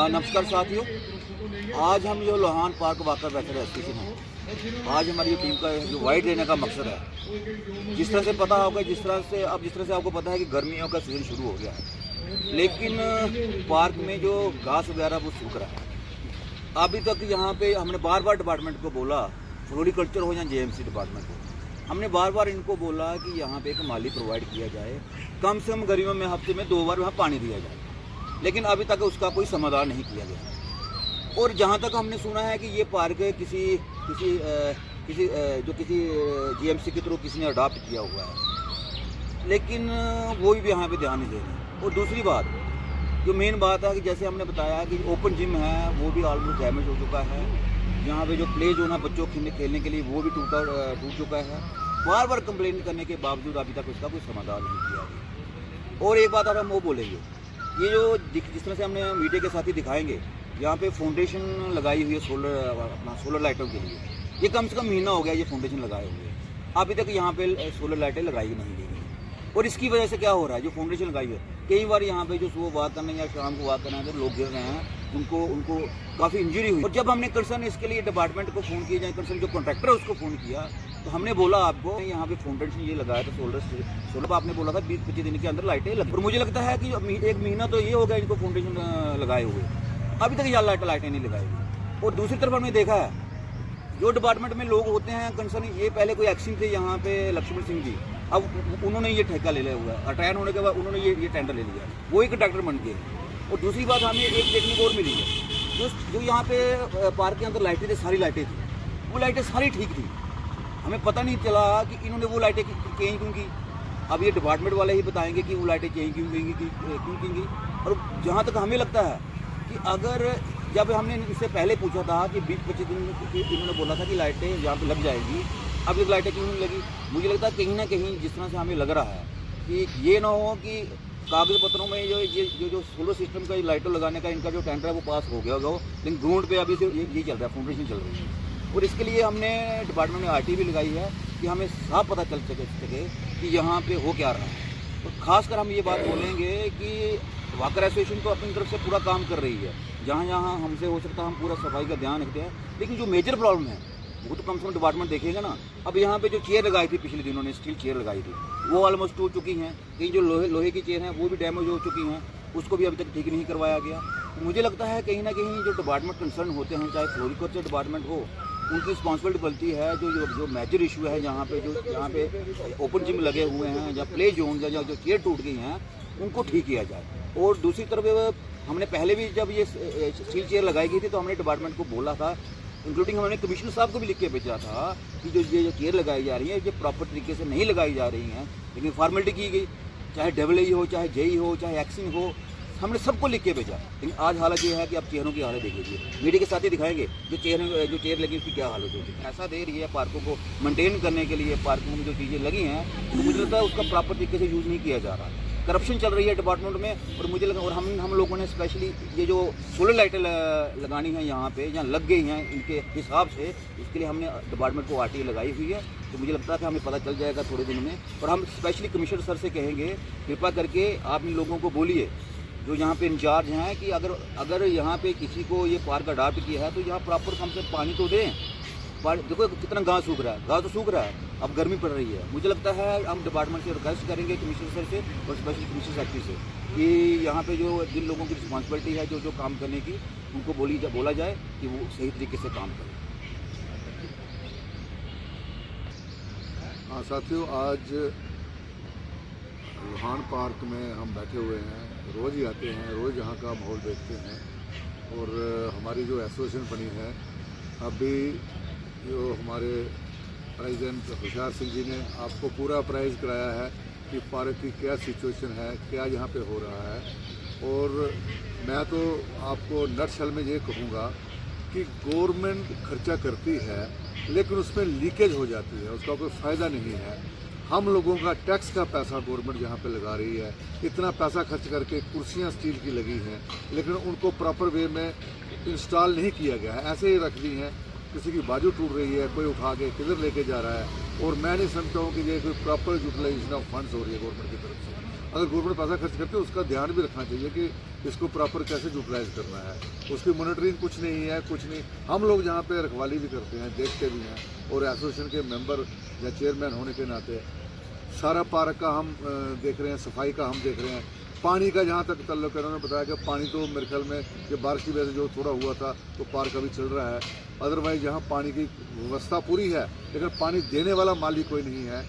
नमस्कार साथियों, आज हम जो Lohan park walker welfare association है, आज हमारी टीम का जो वाइड देने का मकसद है, जिस तरह से पता होगा, जिस तरह से आपको पता है कि गर्मियों का सीज़न शुरू हो गया है, लेकिन पार्क में जो घास वगैरह वो सूख रहा है। अभी तक यहाँ पे हमने बार बार डिपार्टमेंट को बोला, फ्लोरिकल्चर हो या जेएमसी डिपार्टमेंट को, हमने बार बार इनको बोला कि यहाँ पे एक माली प्रोवाइड किया जाए, कम से कम गर्मियों में हफ्ते में 2 बार वहाँ पानी दिया जाए, लेकिन अभी तक उसका कोई समाधान नहीं किया गया। और जहाँ तक हमने सुना है कि ये पार्क किसी जीएमसी के थ्रू किसी ने अडॉप्ट किया हुआ है, लेकिन वो भी यहाँ पे ध्यान नहीं दे रहे। और दूसरी बात, जो मेन बात है कि जैसे हमने बताया कि ओपन जिम है वो भी ऑलमोस्ट डैमेज हो चुका है, यहाँ पे जो प्ले जोन है बच्चों खेलने के लिए वो भी टूट चुका है। बार बार कंप्लेंट करने के बावजूद अभी तक उसका कोई समाधान नहीं किया गया। और एक बात हम वो बोलेंगे, ये जो जिस तरह से हमने मीडिया के साथ ही दिखाएंगे, यहाँ पे फाउंडेशन लगाई हुई है सोलर लाइटों के लिए, ये कम से कम महीना हो गया ये फाउंडेशन लगाए हुए, अभी तक यहाँ पे सोलर लाइटें लगाई नहीं गई। और इसकी वजह से क्या हो रहा है, जो फाउंडेशन लगाई है, कई बार यहाँ पे जो सुबह वॉक करना या शाम को वॉक करना है, जो लोग गिर रहे हैं, उनको काफ़ी इंजरी हुई। और जब हमने कंसर्न इसके लिए डिपार्टमेंट को फ़ोन किया, जाए कंसर्न जो कॉन्ट्रैक्टर है उसको फ़ोन किया, तो हमने बोला आपको यहाँ पे फाउंडेशन ये लगाया था सोलर पर, आपने बोला था 20-25 दिन के अंदर लाइटें लगी। और मुझे लगता है कि 1 महीना तो ये हो गया इनको फाउंडेशन लगाए हुए, अभी तक यहाँ लाइटें नहीं लगाई हुई। और दूसरी तरफ हमने देखा है, जो डिपार्टमेंट में लोग होते हैं कंसर्न, ये पहले कोई एक्शन थे यहाँ पे लक्ष्मण सिंह जी, अब उन्होंने ये ठेका ले लिया हुआ है, रिटायर होने के बाद उन्होंने ये टेंडर ले लिया, वो एक कंट्रैक्टर बन गए। और दूसरी बात हमें एक देखने को और मिली है, जो यहाँ पे पार्क के अंदर लाइटें थी, सारी लाइटें थी, वो लाइटें सारी ठीक थी, हमें पता नहीं चला कि इन्होंने वो लाइटें चेंज क्यों की। अब ये डिपार्टमेंट वाले ही बताएंगे कि वो लाइटें चेंज क्यों की। और जहाँ तक हमें लगता है कि अगर जब हमने इससे पहले पूछा था कि 20-25 दिन इन्होंने बोला था कि लाइटें यहाँ पे लग जाएगी, अब ये लाइटें क्यों नहीं लगी। मुझे लगता है कहीं ना कहीं जिस तरह से हमें लग रहा है कि ये ना हो कि कागज पत्रों में जो सोलर सिस्टम का लाइटों लगाने का इनका जो टेंडर है वो पास हो गया होगा, लेकिन ग्राउंड पे अभी से ये चल रहा है, फाउंडेशन चल रही है। और इसके लिए हमने डिपार्टमेंट में आरटी भी लगाई है कि हमें साफ पता चल सके कि यहाँ पे हो क्या रहा है। और ख़ासकर हम ये बात बोलेंगे कि वाकर एसोसिएशन तो अपनी तरफ से पूरा काम कर रही है, जहाँ जहाँ हमसे हो सकता है हम पूरा सफाई का ध्यान रखते हैं, लेकिन जो मेजर प्रॉब्लम है वो तो कम से कम डिपार्टमेंट देखेगा ना। अब यहाँ पे जो चेयर लगाई थी पिछले दिनों ने, स्टील चेयर लगाई थी, वो ऑलमोस्ट टूट चुकी हैं। कई जो लोहे की चेयर हैं वो भी डैमेज हो चुकी हैं, उसको भी अभी तक ठीक नहीं करवाया गया। तो मुझे लगता है कहीं ना कहीं जो डिपार्टमेंट कंसर्न होते हैं, चाहे फ्लोरिकल्चर डिपार्टमेंट हो, उनकी रिस्पॉन्सिबिलिटी बनती है। जो मेजर इशू है यहाँ पे, यहाँ पे ओपन जिम लगे हुए हैं या प्ले जोन या जो चेयर टूट गई हैं, उनको ठीक किया जाए। और दूसरी तरफ हमने पहले भी जब ये स्टील चेयर लगाई गई थी तो हमने डिपार्टमेंट को बोला था, इंक्लूडिंग हमने कमिश्नर साहब को भी लिख के भेजा था कि जो चेयर लगाई जा रही है ये प्रॉपर तरीके से नहीं लगाई जा रही हैं, लेकिन फॉर्मेलिटी की गई, चाहे डब्ल्यूई हो, चाहे जेई हो, चाहे एक्सिंग हो, हमने सबको लिख के भेजा। लेकिन आज हालत ये है कि आप चेयरों की हालत देख लीजिए, मीडिया के साथ ही दिखाएंगे जो चेयर लगी उसकी क्या हालत होगी। ऐसा दे रही है पार्कों को मेंटेन करने के लिए, पार्कों में जो चीज़ें लगी हैं तो मुझे लगता है उसका प्रॉपर तरीके से यूज़ नहीं किया जा रहा, करप्शन चल रही है डिपार्टमेंट में। और मुझे लगा, और हम लोगों ने स्पेशली ये जो सोलर लाइटें लगानी हैं यहाँ पे, जहाँ लग गई हैं इनके हिसाब से, इसके लिए हमने डिपार्टमेंट को आरटी लगाई हुई है। तो मुझे लगता है कि हमें पता चल जाएगा थोड़े दिनों में। और हम स्पेशली कमिश्नर सर से कहेंगे, कृपा करके आप इन लोगों को बोलिए जो यहाँ पे इंचार्ज हैं कि अगर यहाँ पे किसी को ये पार्क अडॉप्ट किया है तो यहाँ प्रॉपर कम से पानी तो दें। देखो कितना घास सूख रहा है, घास तो सूख रहा है, अब गर्मी पड़ रही है। मुझे लगता है हम डिपार्टमेंट से रिक्वेस्ट करेंगे कमिश्नर सर से और स्पेशली कमिश्नर सेक्रेटरी से कि यहाँ पे जो जिन लोगों की रिस्पॉन्सिबिलिटी है जो काम करने की, उनको बोला जाए कि वो सही तरीके से काम करें। हाँ साथियों, आज लोहान पार्क में हम बैठे हुए हैं, रोज़ ही आते हैं, रोज़ यहाँ का माहौल देखते हैं। और हमारी जो एसोसिएशन बनी है, अभी जो हमारे प्रेसिडेंट होशियार सिंह जी ने आपको पूरा अप्राइज कराया है कि पार्क की क्या सिचुएशन है, क्या यहाँ पे हो रहा है। और मैं तो आपको नटशल में ये कहूँगा कि गवर्नमेंट खर्चा करती है लेकिन उसमें लीकेज हो जाती है, उसका कोई फ़ायदा नहीं है। हम लोगों का टैक्स का पैसा गवर्नमेंट यहाँ पे लगा रही है, इतना पैसा खर्च करके कुर्सियाँ स्टील की लगी हैं, लेकिन उनको प्रॉपर वे में इंस्टॉल नहीं किया गया है, ऐसे ही रख दी हैं। किसी की बाजू टूट रही है, कोई उठा के किधर लेके जा रहा है, और मैं नहीं समझता हूँ कि ये कोई प्रॉपर यूटिलाइजेशन ऑफ फंड्स हो रही है गवर्नमेंट की तरफ से। अगर गवर्नमेंट पैसा खर्च करती है उसका ध्यान भी रखना चाहिए कि इसको प्रॉपर कैसे यूटिलाइज करना है। उसकी मॉनिटरिंग कुछ नहीं है, कुछ नहीं। हम लोग जहाँ पे रखवाली भी करते हैं, देखते भी हैं, और एसोसिएशन के मेंबर या चेयरमैन होने के नाते सारा पार्क का हम देख रहे हैं, सफाई का हम देख रहे हैं। पानी का जहाँ तक तल्लुक है, उन्होंने बताया कि पानी तो मेरे ख्याल में ये बारिश की वजह से जो थोड़ा हुआ था तो पार्क अभी चल रहा है। अदरवाइज यहाँ पानी की व्यवस्था पूरी है, लेकिन पानी देने वाला माली कोई नहीं है।